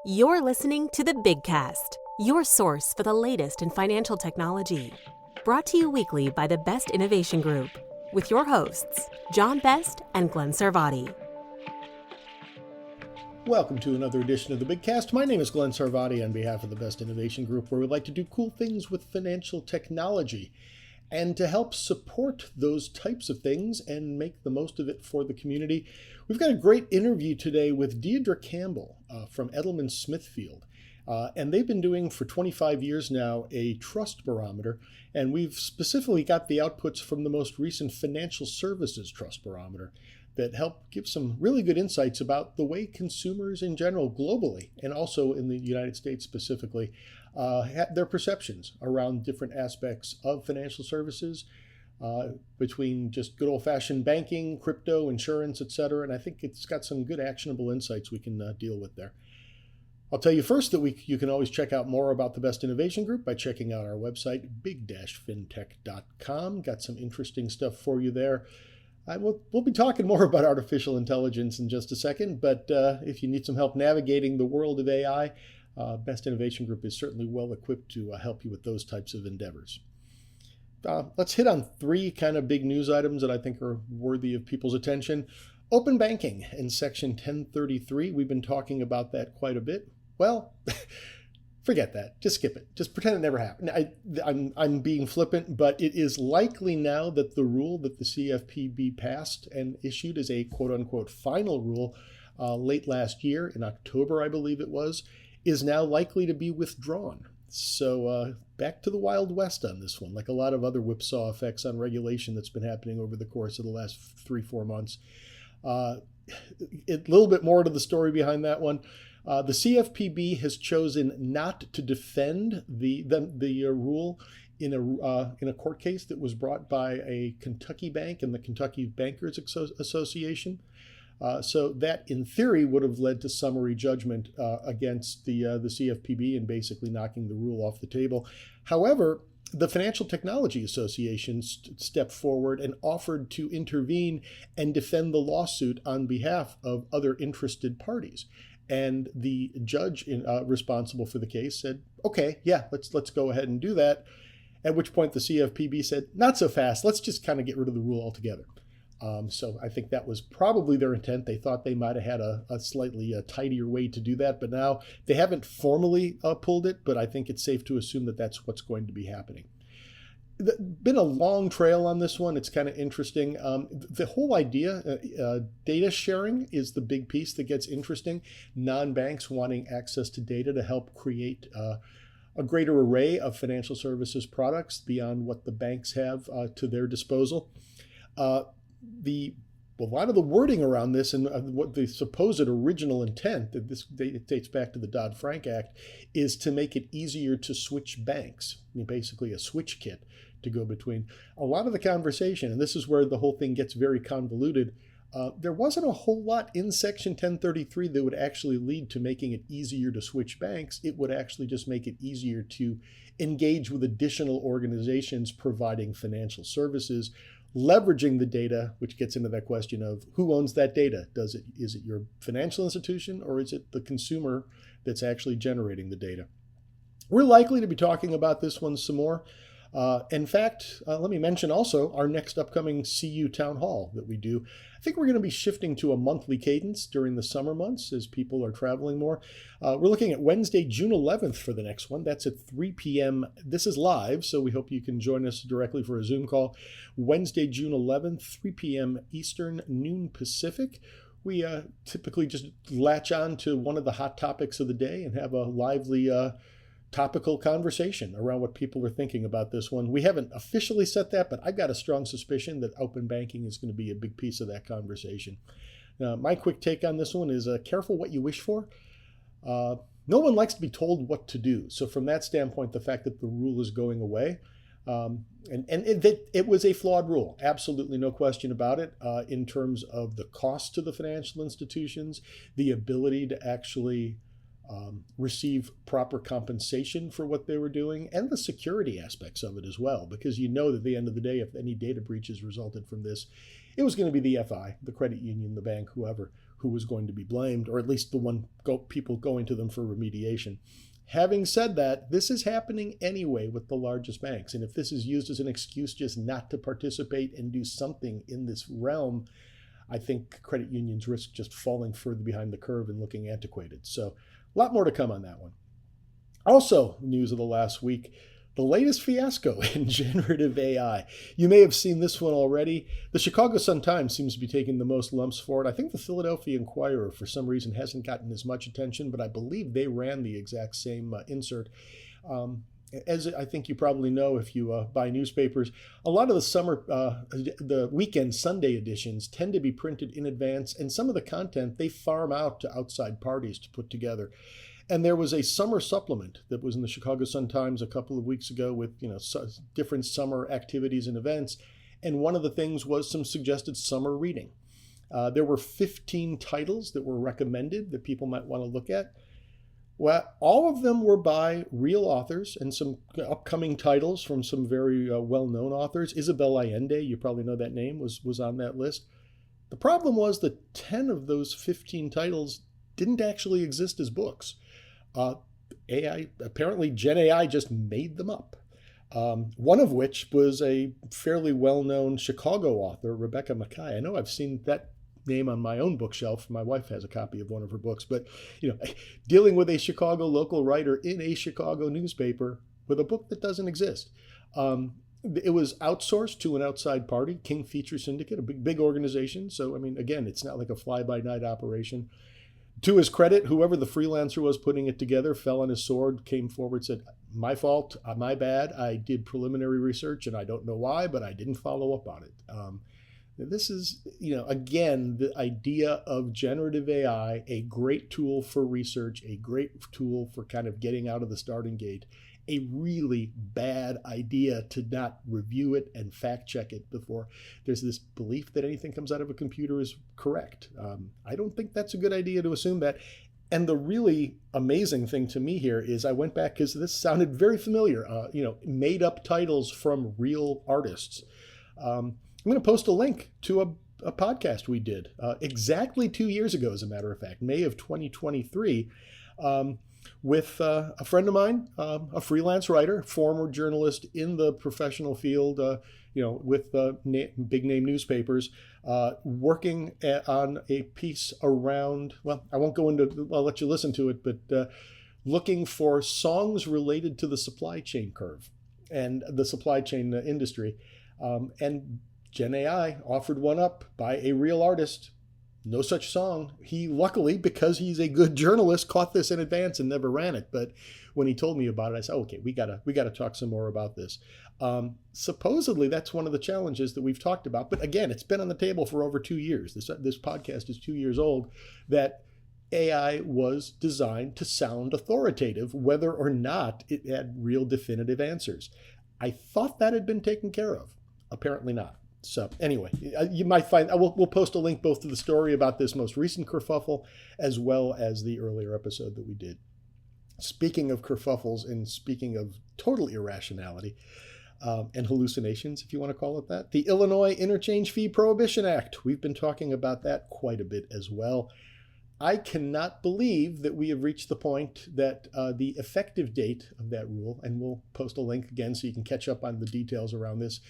You're listening to the Big Cast, your source for the latest in financial technology. Brought to you weekly by the Best Innovation Group, with your hosts, John Best and Glenn Sarvati. Welcome to another edition of the Big Cast. My name is Glenn Sarvati on behalf of the Best Innovation Group, where we like to do cool things with financial technology. And to help support those types of things and make the most of it for the community, we've got a great interview today with Deirdre Campbell from Edelman Smithfield. And they've been doing for 25 years now a trust barometer. And we've specifically got the outputs from the most recent financial services trust barometer that help give some really good insights about the way consumers in general globally, and also in the United States specifically, their perceptions around different aspects of financial services, between just good old-fashioned banking, crypto, insurance, etc. And I think it's got some good actionable insights we can deal with there. I'll tell you first that you can always check out more about the Best Innovation Group by checking out our website, big-fintech.com. Got some interesting stuff for you there. We'll be talking more about artificial intelligence in just a second, but if you need some help navigating the world of AI, Best Innovation Group is certainly well equipped to help you with those types of endeavors. Let's hit on three kind of big news items that I think are worthy of people's attention. Open banking in Section 1033. We've been talking about that quite a bit. Well, forget that. Just skip it. Just pretend it never happened. I'm being flippant, but it is likely now that the rule that the CFPB passed and issued as a quote-unquote final rule late last year, in October, I believe it was, is now likely to be withdrawn. So back to the Wild West on this one, like a lot of other whipsaw effects on regulation that's been happening over the course of the last 3-4 months. A little bit more to the story behind that one. The CFPB has chosen not to defend the rule in a court case that was brought by a Kentucky bank and the Kentucky Bankers Association. So that, in theory, would have led to summary judgment against the CFPB and basically knocking the rule off the table. However, the Financial Technology Association stepped forward and offered to intervene and defend the lawsuit on behalf of other interested parties. And the judge responsible for the case said, okay, yeah, let's go ahead and do that. At which point the CFPB said, not so fast, let's just kind of get rid of the rule altogether. So I think that was probably their intent. They thought they might have had a slightly tidier way to do that, but now they haven't formally pulled it, but I think it's safe to assume that that's what's going to be happening. Been a long trail on this one. It's kind of interesting. The whole idea, data sharing is the big piece that gets interesting. Non-banks wanting access to data to help create a greater array of financial services products beyond what the banks have to their disposal. A lot of the wording around this and what the supposed original intent, it dates back to the Dodd-Frank Act, is to make it easier to switch banks. I mean, basically a switch kit to go between. A lot of the conversation, and this is where the whole thing gets very convoluted, there wasn't a whole lot in Section 1033 that would actually lead to making it easier to switch banks. It would actually just make it easier to engage with additional organizations providing financial services, leveraging the data, which gets into that question of who owns that data. Is it your financial institution, or is it the consumer that's actually generating the data? We're likely to be talking about this one some more. In fact, let me mention also our next upcoming CU Town Hall that we do. I think we're going to be shifting to a monthly cadence during the summer months as people are traveling more. We're looking at Wednesday, June 11th for the next one. That's at 3 p.m. This is live, so we hope you can join us directly for a Zoom call. Wednesday, June 11th, 3 p.m. Eastern, noon Pacific. We typically just latch on to one of the hot topics of the day and have a lively topical conversation around what people are thinking about this one. We haven't officially set that, but I've got a strong suspicion that open banking is going to be a big piece of that conversation. My quick take on this one is careful what you wish for. No one likes to be told what to do. So from that standpoint, the fact that the rule is going away, it was a flawed rule, absolutely no question about it, in terms of the cost to the financial institutions, the ability to actually receive proper compensation for what they were doing, and the security aspects of it as well, because you know that at the end of the day, if any data breaches resulted from this, it was going to be the FI, the credit union, the bank, whoever, who was going to be blamed, or at least the people going to them for remediation. Having said that, this is happening anyway with the largest banks. And if this is used as an excuse just not to participate and do something in this realm, I think credit unions risk just falling further behind the curve and looking antiquated. So a lot more to come on that one. Also, news of the last week, the latest fiasco in generative AI. You may have seen this one already. The Chicago Sun-Times seems to be taking the most lumps for it. I think the Philadelphia Inquirer, for some reason, hasn't gotten as much attention, but I believe they ran the exact same insert. As I think you probably know if you buy newspapers, a lot of the weekend Sunday editions tend to be printed in advance, and some of the content they farm out to outside parties to put together. And there was a summer supplement that was in the Chicago Sun-Times a couple of weeks ago with different summer activities and events. And one of the things was some suggested summer reading. There were 15 titles that were recommended that people might want to look at. Well, all of them were by real authors and some upcoming titles from some very well-known authors. Isabel Allende, you probably know that name, was on that list. The problem was that 10 of those 15 titles didn't actually exist as books. Apparently Gen AI just made them up. One of which was a fairly well-known Chicago author, Rebecca Makkai. I know I've seen that name on my own bookshelf. My wife has a copy of one of her books, but dealing with a Chicago local writer in a Chicago newspaper with a book that doesn't exist. It was outsourced to an outside party, King Feature Syndicate, a big organization. So, again, it's not like a fly-by-night operation. To his credit, whoever the freelancer was putting it together fell on his sword, came forward, said, my fault, my bad. I did preliminary research and I don't know why, but I didn't follow up on it. This is, again, the idea of generative AI, a great tool for research, a great tool for kind of getting out of the starting gate, a really bad idea to not review it and fact check it before. There's this belief that anything comes out of a computer is correct. I don't think that's a good idea to assume that. And the really amazing thing to me here is I went back because this sounded very familiar, made up titles from real artists. I'm going to post a link to a podcast we did exactly 2 years ago, as a matter of fact, May of 2023, with a friend of mine, a freelance writer, former journalist in the professional field, with big name newspapers, working on a piece around, well, I won't go into, I'll let you listen to it, but looking for songs related to the supply chain curve and the supply chain industry. And Gen AI offered one up by a real artist. No such song. He, luckily, because he's a good journalist, caught this in advance and never ran it. But when he told me about it, I said, okay, we gotta talk some more about this. Supposedly, that's one of the challenges that we've talked about. But again, it's been on the table for over 2 years. This podcast is 2 years old, that AI was designed to sound authoritative, whether or not it had real definitive answers. I thought that had been taken care of. Apparently not. So anyway, you might find, we'll post a link both to the story about this most recent kerfuffle as well as the earlier episode that we did. Speaking of kerfuffles and speaking of total irrationality and hallucinations, if you want to call it that, the Illinois Interchange Fee Prohibition Act. We've been talking about that quite a bit as well. I cannot believe that we have reached the point that the effective date of that rule, and we'll post a link again so you can catch up on the details around this.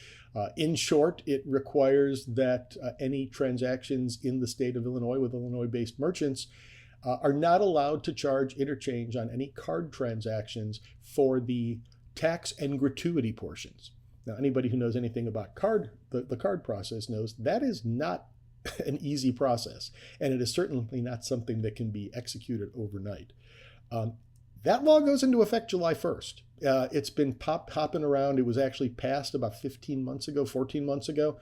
In short, it requires that any transactions in the state of Illinois with Illinois-based merchants are not allowed to charge interchange on any card transactions for the tax and gratuity portions. Now, anybody who knows anything about the card process knows that is not an easy process, and it is certainly not something that can be executed overnight. That law goes into effect July 1st. It's been hopping around. It was actually passed about 14 months ago,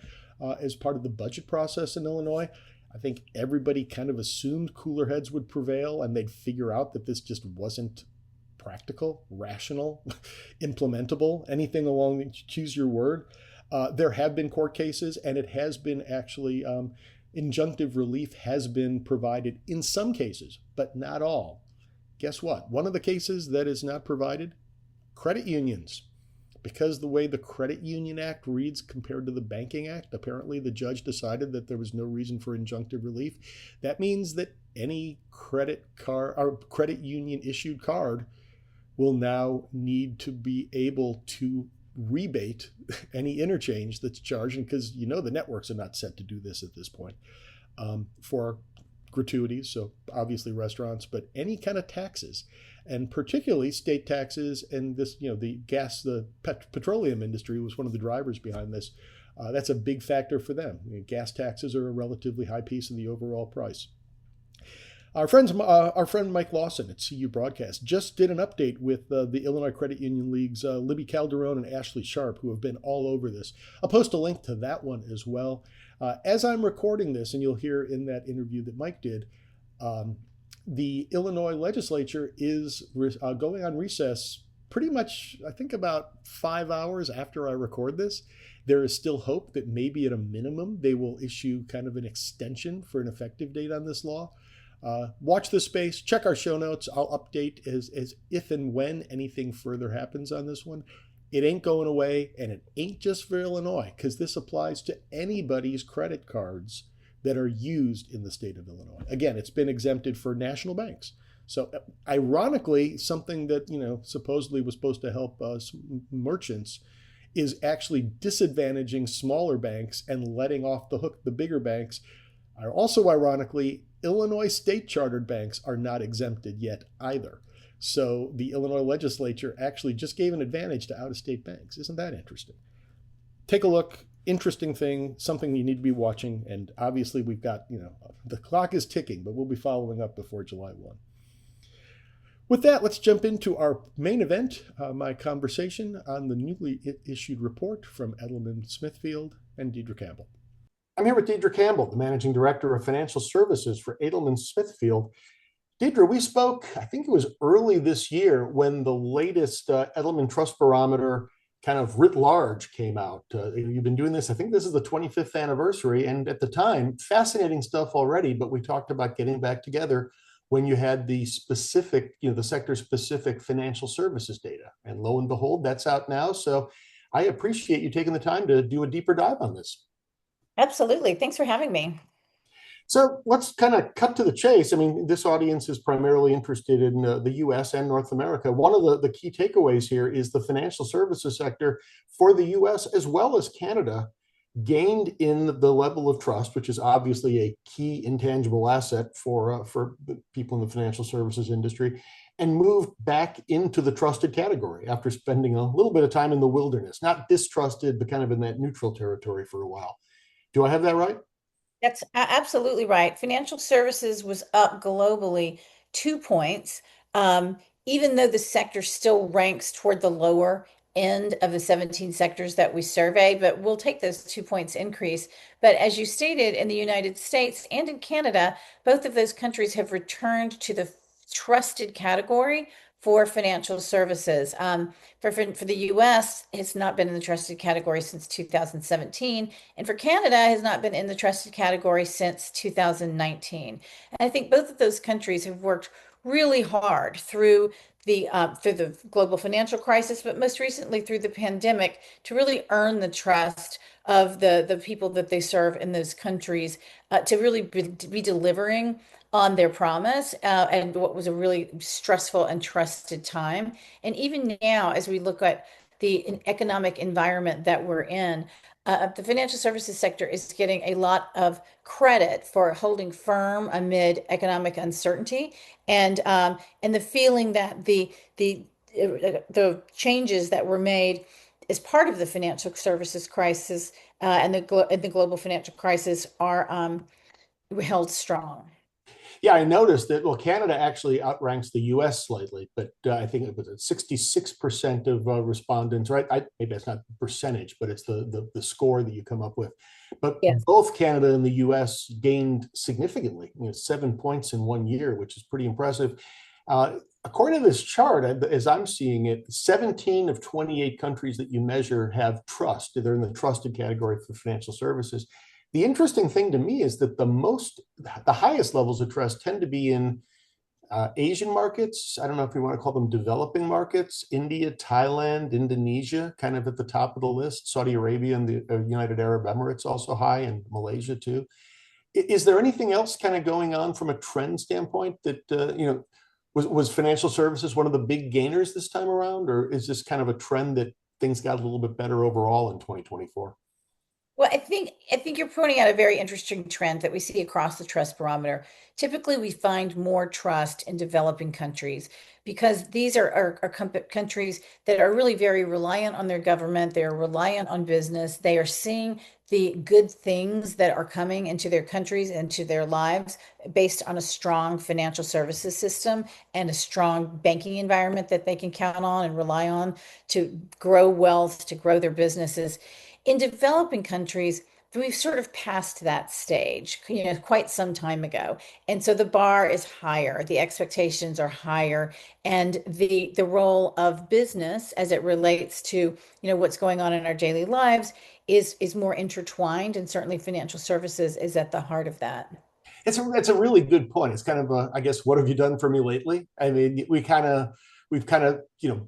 as part of the budget process in Illinois. I think everybody kind of assumed cooler heads would prevail and they'd figure out that this just wasn't practical, rational, implementable, anything along, choose your word. There have been court cases, and it has been actually, injunctive relief has been provided in some cases, but not all. Guess what? One of the cases that is not provided, credit unions. because the way the Credit Union Act reads compared to the Banking Act, apparently the judge decided that there was no reason for injunctive relief. That means that any credit card or credit union issued card will now need to be able to rebate any interchange that's charged, because the networks are not set to do this at this point, for gratuities, so obviously restaurants, but any kind of taxes, and particularly state taxes. And this, the petroleum industry was one of the drivers behind this. That's a big factor for them. Gas taxes are a relatively high piece of the overall price. Our friend Mike Lawson at CU Broadcast just did an update with the Illinois Credit Union League's Libby Calderon and Ashley Sharp, who have been all over this. I'll post a link to that one as well. As I'm recording this, and you'll hear in that interview that Mike did, the Illinois legislature is going on recess pretty much, I think, about 5 hours after I record this. There is still hope that maybe at a minimum they will issue kind of an extension for an effective date on this law. Watch this space, check our show notes. I'll update as if and when anything further happens on this one. It ain't going away, and it ain't just for Illinois, because this applies to anybody's credit cards that are used in the state of Illinois. Again, it's been exempted for national banks. So ironically, something that, supposedly was supposed to help merchants is actually disadvantaging smaller banks and letting off the hook the bigger banks. Also, ironically, Illinois state chartered banks are not exempted yet either. So the Illinois legislature actually just gave an advantage to out-of-state banks. Isn't that interesting? Take a look. Interesting thing, something you need to be watching. And obviously we've got, the clock is ticking, but we'll be following up before July 1. With that, let's jump into our main event, my conversation on the newly issued report from Edelman Smithfield and Deidre Campbell. I'm here with Deidre Campbell, the Managing Director of Financial Services for Edelman Smithfield. Deidre, we spoke, I think it was early this year, when the latest Edelman Trust Barometer kind of writ large came out. You've been doing this, I think this is the 25th anniversary, and at the time, fascinating stuff already, but we talked about getting back together when you had the specific, the sector-specific financial services data. And lo and behold, that's out now. So I appreciate you taking the time to do a deeper dive on this. Absolutely. Thanks for having me. So let's kind of cut to the chase. I mean, this audience is primarily interested in the U.S. and North America. One of the key takeaways here is the financial services sector for the U.S. as well as Canada gained in the level of trust, which is obviously a key intangible asset for people in the financial services industry, and moved back into the trusted category after spending a little bit of time in the wilderness, not distrusted, but kind of in that neutral territory for a while. Do I have that right? That's absolutely right. Financial services was up globally 2 points, even though the sector still ranks toward the lower end of the 17 sectors that we survey, but we'll take those 2 points increase. But as you stated, in the United States and in Canada, both of those countries have returned to the trusted category for financial services. For the US, it's not been in the trusted category since 2017. And for Canada, has not been in the trusted category since 2019. And I think both of those countries have worked really hard through the global financial crisis, but most recently through the pandemic, to really earn the trust of the people that they serve in those countries, to really be delivering on their promise, and what was a really stressful and trusted time. And even now, as we look at the economic environment that we're in, the financial services sector is getting a lot of credit for holding firm amid economic uncertainty, and the feeling that the changes that were made as part of the financial services crisis and the global financial crisis are held strong. Yeah, I noticed that, Canada actually outranks the U.S. slightly, but I think it was 66% of respondents, right? Maybe that's not the percentage, but it's the score that you come up with. But yes, both Canada and the U.S. gained significantly, 7 points in 1 year, which is pretty impressive. According to this chart, as I'm seeing it, 17 of 28 countries that you measure have trust. They're in the trusted category for financial services. The interesting thing to me is that the highest levels of trust tend to be in Asian markets, I don't know if you want to call them developing markets, India, Thailand, Indonesia, kind of at the top of the list. Saudi Arabia and the United Arab Emirates also high, and Malaysia too. Is there anything else kind of going on from a trend standpoint that, was financial services one of the big gainers this time around, or is this kind of a trend that things got a little bit better overall in 2024? Well, I think you're pointing out a very interesting trend that we see across the trust barometer. Typically, we find more trust in developing countries because these are countries that are really very reliant on their government. They are reliant on business. They are seeing the good things that are coming into their countries, into their lives, based on a strong financial services system and a strong banking environment that they can count on and rely on to grow wealth, to grow their businesses. In developing countries, we've sort of passed that stage, quite some time ago. And so the bar is higher, the expectations are higher, and the role of business as it relates to, what's going on in our daily lives is more intertwined, and certainly financial services is at the heart of that. It's a really good point. It's kind of I guess, what have you done for me lately? I mean, we've kind of,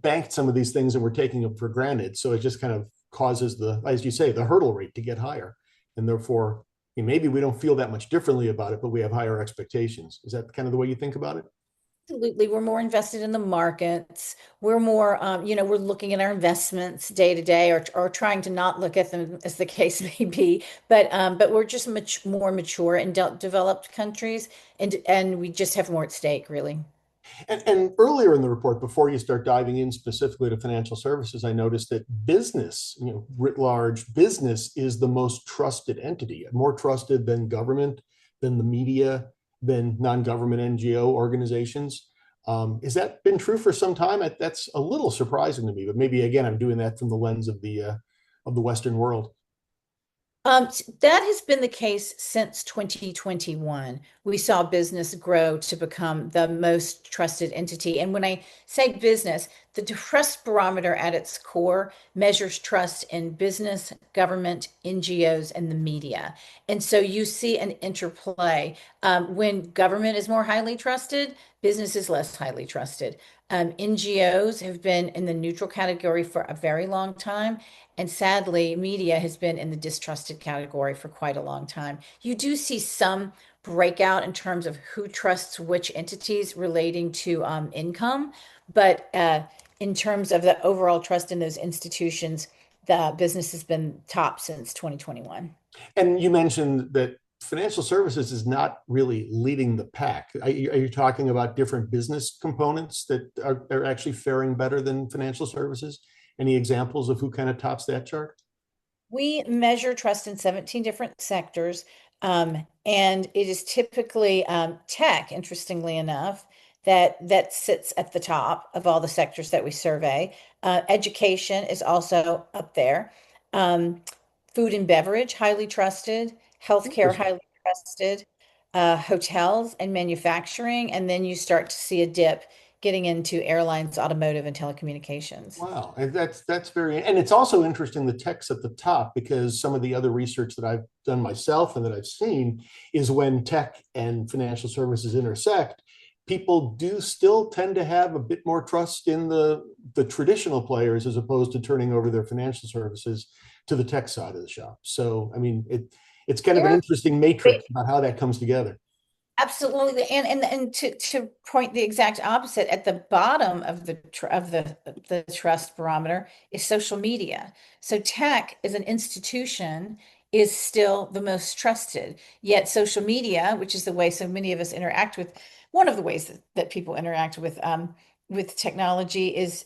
banked some of these things and we're taking them for granted. So it just kind of causes as you say, the hurdle rate to get higher. And therefore, maybe we don't feel that much differently about it, but we have higher expectations. Is that kind of the way you think about it? Absolutely. We're more invested in the markets. We're more, we're looking at our investments day to day, or trying to not look at them, as the case may be. But we're just more mature in developed countries, and we just have more at stake, really. And earlier in the report, before you start diving in specifically to financial services, I noticed that business, writ large, business is the most trusted entity, more trusted than government, than the media, than non-government NGO organizations. Has that been true for some time? That's a little surprising to me, but maybe again, I'm doing that from the lens of the Western world. That has been the case since 2021. We saw business grow to become the most trusted entity. And when I say business, the trust barometer at its core measures trust in business, government, NGOs, and the media. And so you see an interplay. When government is more highly trusted, business is less highly trusted. NGOs have been in the neutral category for a very long time. And sadly, media has been in the distrusted category for quite a long time. You do see some breakout in terms of who trusts which entities relating to income, but in terms of the overall trust in those institutions, the business has been top since 2021. And you mentioned that financial services is not really leading the pack. Are you talking about different business components that are actually faring better than financial services? Any examples of who kind of tops that chart? We measure trust in 17 different sectors, and it is typically tech, interestingly enough, that sits at the top of all the sectors that we survey. Education is also up there. Um, Food and beverage, highly trusted. Healthcare, Interesting. highly trusted. Hotels and manufacturing, and then you start to see a dip getting into airlines, automotive, and telecommunications. Wow, and that's very, and it's also interesting the tech's at the top because some of the other research that I've done myself and that I've seen is when tech and financial services intersect, people do still tend to have a bit more trust in the traditional players as opposed to turning over their financial services to the tech side of the shop. So, I mean, it's kind of an There interesting matrix about how that comes together. Absolutely. And to point the exact opposite, at the bottom of the trust barometer is social media. So tech as an institution is still the most trusted. Yet social media, which is the way so many of us interact with, one of the ways that people interact with technology is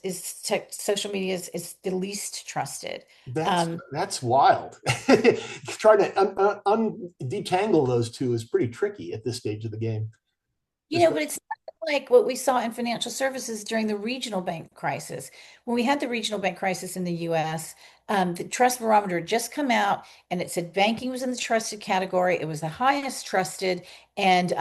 social media is the least trusted. That's Um, that's wild. Trying to detangle those two is pretty tricky at this stage of the game. But it's not like what we saw in financial services during the regional bank crisis. When we had the regional bank crisis in the US, the trust barometer had just come out and it said banking was in the trusted category. It was the highest trusted, and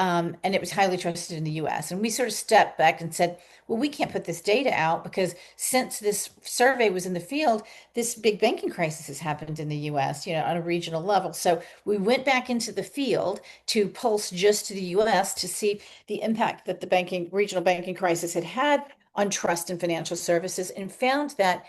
it was highly trusted in the US. And we sort of stepped back and said, well, we can't put this data out because since this survey was in the field, this big banking crisis has happened in the US, on a regional level. So we went back into the field to pulse just to the US to see the impact that the banking regional banking crisis had had on trust in financial services, and found that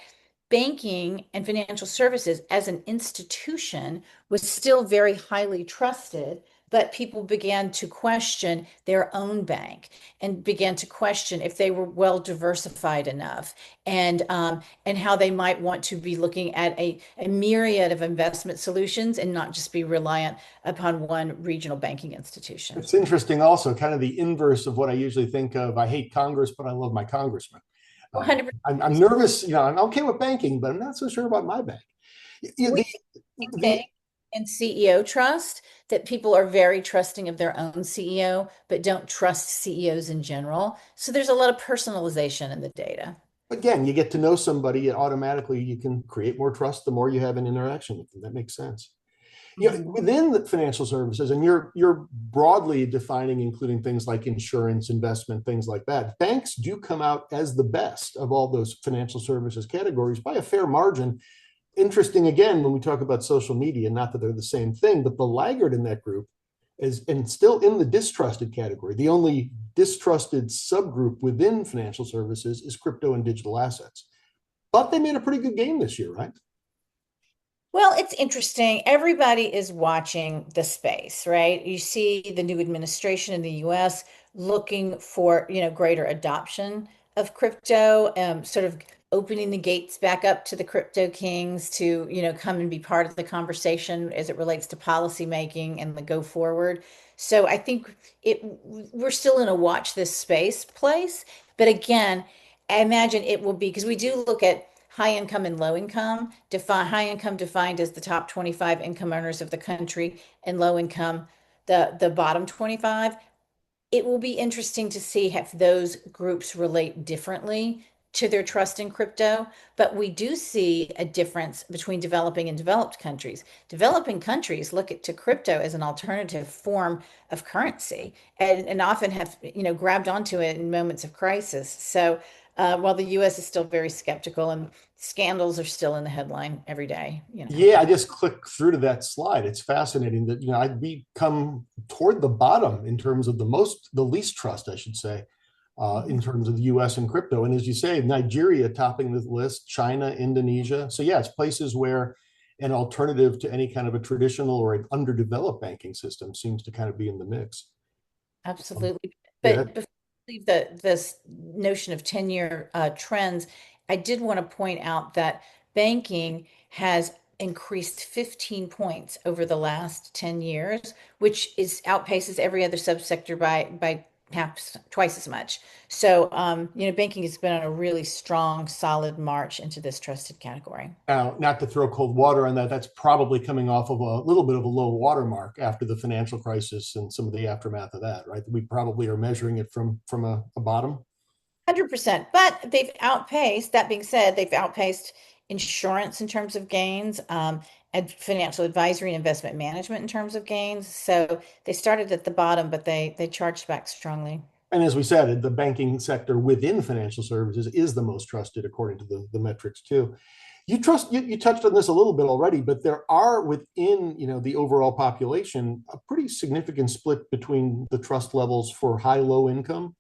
banking and financial services as an institution was still very highly trusted, but people began to question their own bank and began to question if they were well diversified enough, and how they might want to be looking at a myriad of investment solutions and not just be reliant upon one regional banking institution. It's interesting also, kind of the inverse of what I usually think of. I hate Congress, but I love my congressman. Uh, 100%. I'm nervous, I'm okay with banking, but I'm not so sure about my bank. We The, think in CEO trust that people are very trusting of their own CEO, but don't trust CEOs in general. So there's a lot of personalization in the data. again, you get to know somebody, and automatically you can create more trust the more you have an interaction with them. That makes sense. Mhm. Within the financial services, and you're broadly defining, including things like insurance, investment, things like that. Banks do come out as the best of all those financial services categories by a fair margin. Interesting again, when we talk about social media, not that they're the same thing, but the laggard in that group is, and still in the distrusted category. The only distrusted subgroup within financial services is crypto and digital assets. But they made a pretty good game this year, right? Well, it's interesting. Everybody is watching the space, right? You see the new administration in the US looking for, greater adoption of crypto, sort of opening the gates back up to the crypto kings to, come and be part of the conversation as it relates to policy making and the go forward. So I think we're still in a watch this space place. But again, I imagine it will be, because we do look at high income and low income, high income defined as the top 25 income earners of the country, and low income, the bottom 25. It will be interesting to see if those groups relate differently to their trust in crypto. But we do see a difference between developing and developed countries. Developing countries look to crypto as an alternative form of currency, and often have, grabbed onto it in moments of crisis. So while the US is still very skeptical, and scandals are still in the headline every day. Yeah, I just clicked through to that slide. It's fascinating that I'd come toward the bottom in terms of the least trust, I should say, in terms of the U.S. and crypto. And as you say, Nigeria topping the list, China, Indonesia. So yeah, it's places where an alternative to any kind of a traditional or an underdeveloped banking system seems to kind of be in the mix. Absolutely. Yeah, But before we leave this notion of 10-year trends, I did want to point out that banking has increased 15 points over the last 10 years, which is outpaces every other subsector by half, twice as much. So, banking has been on a really strong, solid march into this trusted category. now, not to throw cold water on that, that's probably coming off of a little bit of a low watermark after the financial crisis and some of the aftermath of that, right? We probably are measuring it from a bottom. 100%. But they've outpaced, that being said, they've outpaced insurance in terms of gains, and financial advisory and investment management in terms of gains. So they started at the bottom, but they charged back strongly. And as we said, the banking sector within financial services is the most trusted according to the metrics too. You touched on this a little bit already, but there are within the overall population a pretty significant split between the trust levels for high low income.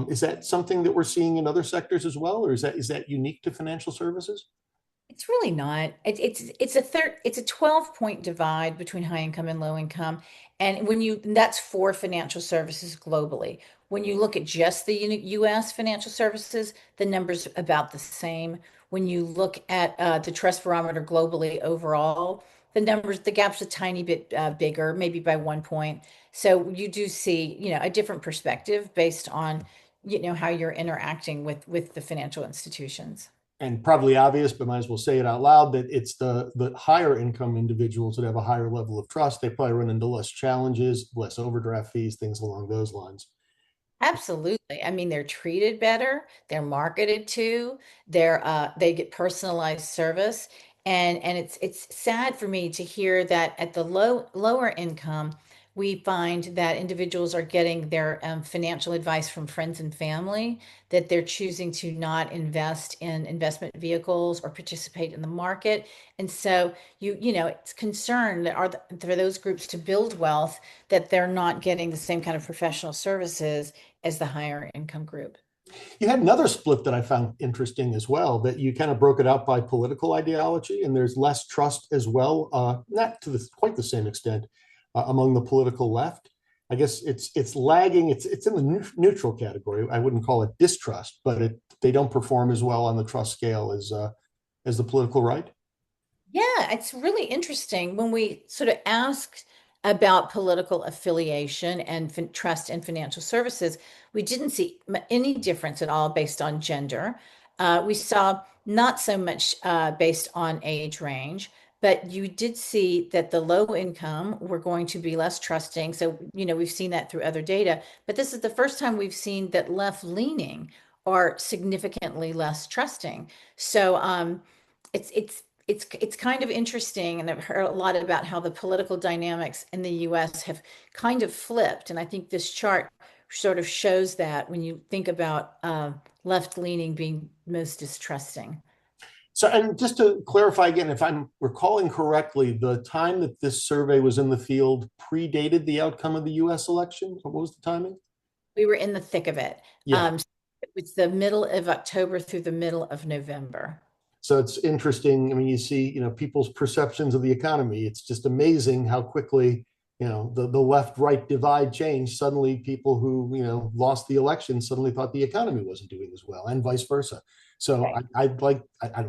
Is that something that we're seeing in other sectors as well, or is that unique to financial services? It's really not. It's a 12-point divide between high income and low income. And that's for financial services globally. When you look at just the US financial services, the number's about the same. When you look at the trust barometer globally overall, the gap's a tiny bit bigger, maybe by 1 point. So you do see, a different perspective based on, how you're interacting with the financial institutions. And probably obvious, but might as well say it out loud, that it's the higher income individuals that have a higher level of trust. They probably run into less challenges, less overdraft fees, things along those lines. Absolutely. I mean, they're treated better, they're marketed to, they get personalized service. And it's sad for me to hear that at the lower income, We find that individuals are getting their financial advice from friends and family, that they're choosing to not invest in investment vehicles or participate in the market. And so it's concern that for those groups to build wealth, that they're not getting the same kind of professional services as the higher income group. You had another split that I found interesting as well, that you kind of broke it out by political ideology, and there's less trust as well, not to quite the same extent among the political left. I guess it's lagging. It's in the neutral category. I wouldn't call it distrust, but they don't perform as well on the trust scale as the political right. Yeah, it's really interesting when we sort of asked about political affiliation and trust in financial services. We didn't see any difference at all based on gender. We saw not so much based on age range, but you did see that the low income were going to be less trusting. So, we've seen that through other data, but this is the first time we've seen that left leaning are significantly less trusting. So, it's kind of interesting, and I've heard a lot about how the political dynamics in the US have kind of flipped. And I think this chart sort of shows that when you think about left leaning being most distrusting. So, and just to clarify again, if I'm recalling correctly, the time that this survey was in the field predated the outcome of the US election. What was the timing? We were in the thick of it. Yeah. So it's the middle of October through the middle of November. So it's interesting. I mean, you see, people's perceptions of the economy. It's just amazing how quickly, the left-right divide changed. Suddenly, people who, lost the election suddenly thought the economy wasn't doing as well, and vice versa. So Right. I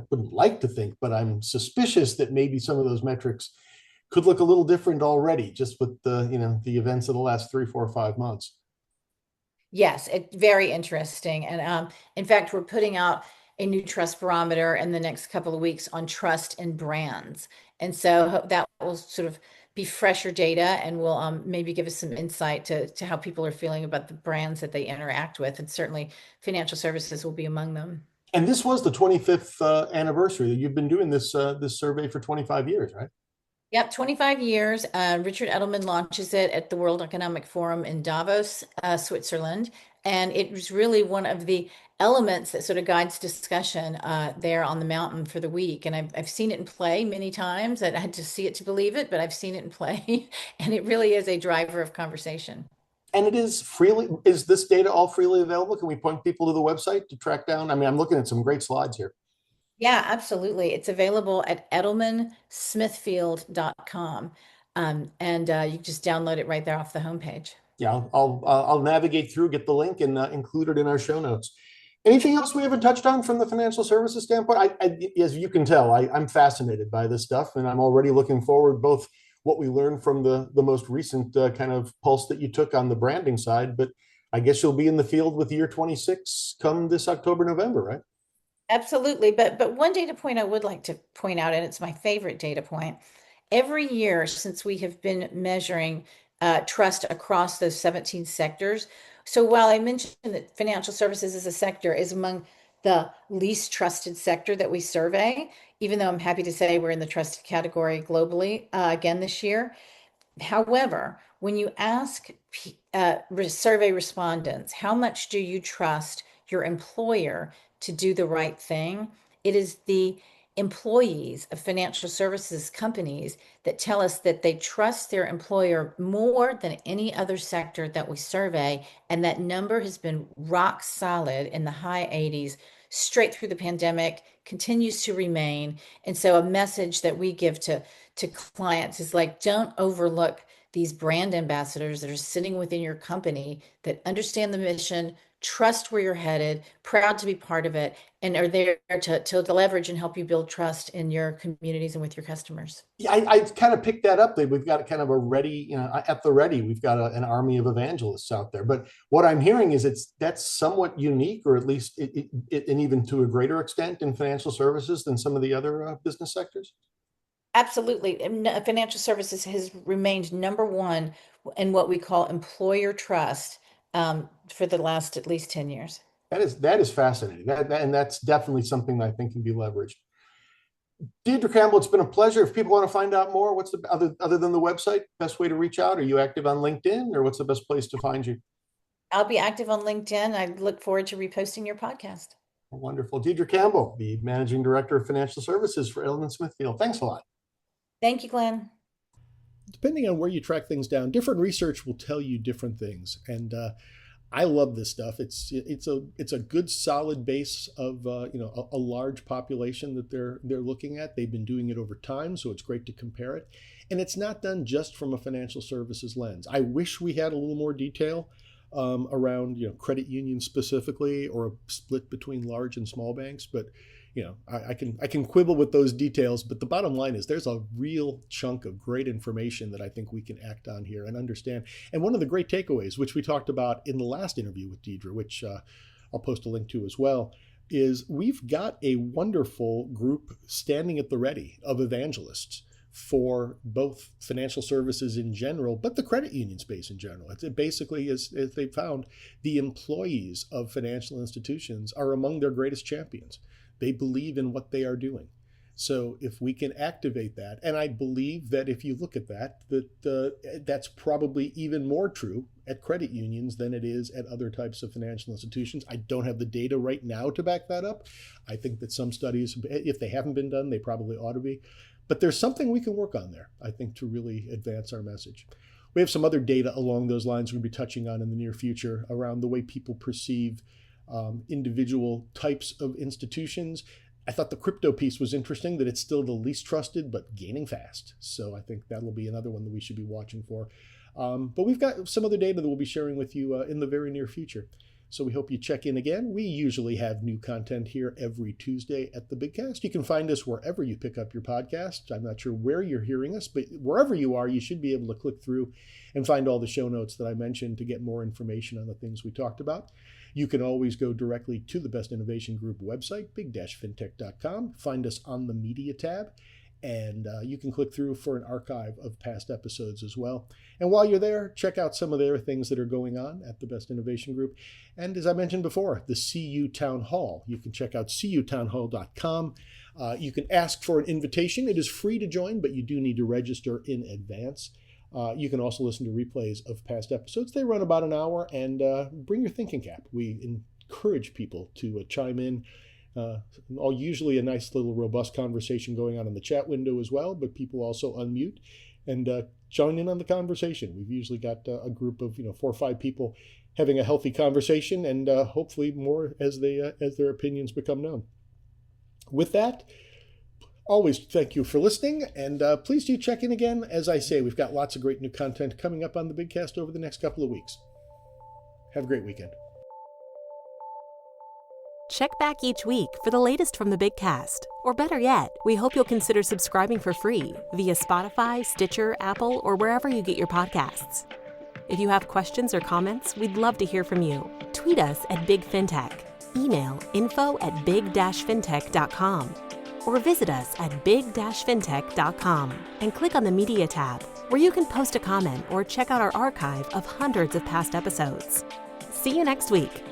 wouldn't like to think, but I'm suspicious that maybe some of those metrics could look a little different already, just with the events of the last 3, 4, 5 months. Yes, it's very interesting. And in fact, we're putting out a new trust barometer in the next couple of weeks on trust in brands. And so that will sort of be fresher data and will maybe give us some insight to how people are feeling about the brands that they interact with. And certainly financial services will be among them. And this was the 25th anniversary. You've been doing this survey for 25 years, right? Yep, 25 years. Richard Edelman launches it at the World Economic Forum in Davos, Switzerland. And it was really one of the elements that sort of guides discussion there on the mountain for the week. And I've seen it in play many times. I had to see it to believe it, but I've seen it in play. And it really is a driver of conversation. And is this data all freely available? Can we point people to the website to track down? I mean, I'm looking at some great slides here. Yeah, absolutely. It's available at edelmansmithfield.com. And you can just download it right there off the homepage. Yeah, I'll navigate through, get the link, and include it in our show notes. Anything else we haven't touched on from the financial services standpoint? As you can tell, I'm fascinated by this stuff, and I'm already looking forward both what we learned from the most recent kind of pulse that you took on the branding side, but I guess you'll be in the field with year 26 come this October, November, right? Absolutely. But one data point I would like to point out, and it's my favorite data point. Every year since we have been measuring trust across those 17 sectors. So while I mentioned that financial services as a sector is among the least trusted sector that we survey, even though I'm happy to say we're in the trusted category globally again this year. However, when you ask survey respondents, how much do you trust your employer to do the right thing? It is the employees of financial services companies that tell us that they trust their employer more than any other sector that we survey. And that number has been rock solid in the high 80s straight through the pandemic, continues to remain. And so a message that we give to clients is like, don't overlook these brand ambassadors that are sitting within your company that understand the mission, trust where you're headed, proud to be part of it, and are there to leverage and help you build trust in your communities and with your customers. Yeah, I kind of picked that up. That we've got kind of a ready, at the ready, we've got an army of evangelists out there. But what I'm hearing is that's somewhat unique, or at least and even to a greater extent in financial services than some of the other business sectors. Absolutely. And financial services has remained number one in what we call employer trust for the last at least 10 years. That is fascinating. And that's definitely something that I think can be leveraged. Deidre Campbell, it's been a pleasure. If people want to find out more, what's the other than the website, best way to reach out? Are you active on LinkedIn, or what's the best place to find you? I'll be active on LinkedIn. I look forward to reposting your podcast. Wonderful. Deidre Campbell, the Managing Director of Financial Services for Edelman Smithfield. Thanks a lot. Thank you, Glenn. Depending on where you track things down, different research will tell you different things. And I love this stuff. It's a good solid base of a large population that they're looking at. They've been doing it over time, so it's great to compare it. And it's not done just from a financial services lens. I wish we had a little more detail around credit unions specifically, or a split between large and small banks, but I can quibble with those details, but the bottom line is there's a real chunk of great information that I think we can act on here and understand. And one of the great takeaways, which we talked about in the last interview with Deidre, which I'll post a link to as well, is we've got a wonderful group standing at the ready of evangelists for both financial services in general, but the credit union space in general. It basically is, as they found, the employees of financial institutions are among their greatest champions. They believe in what they are doing. So if we can activate that, and I believe that if you look at that's probably even more true at credit unions than it is at other types of financial institutions. I don't have the data right now to back that up. I think that some studies, if they haven't been done, they probably ought to be. But there's something we can work on there, I think, to really advance our message. We have some other data along those lines we'll be touching on in the near future around the way people perceive individual types of institutions. I thought the crypto piece was interesting, that it's still the least trusted, but gaining fast. So I think that'll be another one that we should be watching for. But we've got some other data that we'll be sharing with you in the very near future. So we hope you check in again. We usually have new content here every Tuesday at the Bigcast. You can find us wherever you pick up your podcast. I'm not sure where you're hearing us, but wherever you are, you should be able to click through and find all the show notes that I mentioned to get more information on the things we talked about. You can always go directly to the Best Innovation Group website, big-fintech.com. Find us on the Media tab, and you can click through for an archive of past episodes as well. And while you're there, check out some of the other things that are going on at the Best Innovation Group. And as I mentioned before, the CU Town Hall. You can check out cutownhall.com. You can ask for an invitation. It is free to join, but you do need to register in advance. You can also listen to replays of past episodes. They run about an hour, and bring your thinking cap. We encourage people to chime in. Usually a nice little robust conversation going on in the chat window as well, but people also unmute and join in on the conversation. We've usually got a group of 4 or 5 people having a healthy conversation, and hopefully more as their opinions become known. With that, always thank you for listening, and please do check in again. As I say, we've got lots of great new content coming up on the Bigcast over the next couple of weeks. Have a great weekend. Check back each week for the latest from the Bigcast. Or better yet, we hope you'll consider subscribing for free via Spotify, Stitcher, Apple, or wherever you get your podcasts. If you have questions or comments, we'd love to hear from you. Tweet us at Big Fintech, email info@big-fintech.com, or visit us at big-fintech.com and click on the Media tab, where you can post a comment or check out our archive of hundreds of past episodes. See you next week.